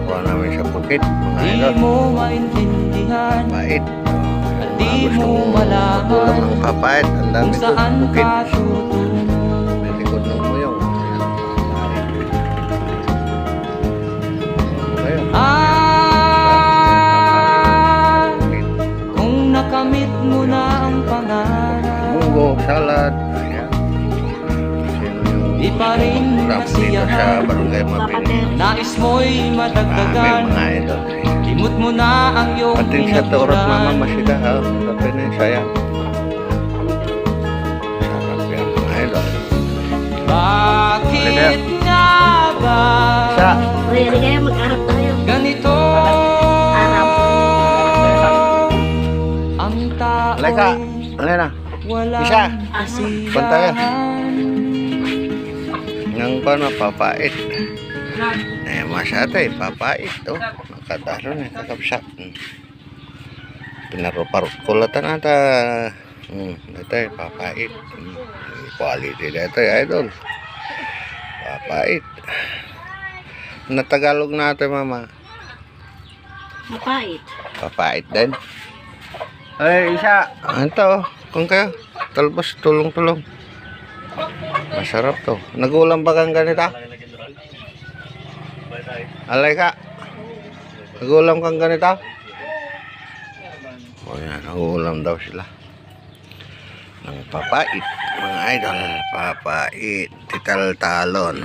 Nakuha namin sa bukid, mga Di idol. mo maintindihan, Papait. di Gusto mo mo matulong malaman ng papait. Ang kung dami doon sa saan bukid. ka tutungo. May likod ng muyong. Ayan, papait. Kayo. Kung nakamit mo na ang pangarap, Munggo, salad. Ayan. Sino yung di pa rin rap dito sa nasiyahan. Barangay Mabini? Nais mo'y May madagdagan, mga idol. limot mo na ang iyong Pating sa turot mama pinagmulan. masida ha. Sabi na yung sayang. Sarap yan mga idol. Bakit nga ba Sa. Pwede kaya mag-arap tayo. ganito Arap. ang tao Halika. Halika na. walang Isa. Pantaya. kasiyahan? Nang pa na papait. Eh masyate papait oh. Makataro na kakapsat. Pinaruparot kulatan ata. Ito papait. Quality dito idol. Papait. Na Tagalog natin mama. Mapait. Papait din. Ay, isa. Ito, kung kayo. Talbos, tulong-tulong. Masarap to. Nagulam ba kang ganito? Alay ka. Nagulam kang ganito? O yan, nagulam daw sila. Ng papait. Mga idol, papait. Tital-talon.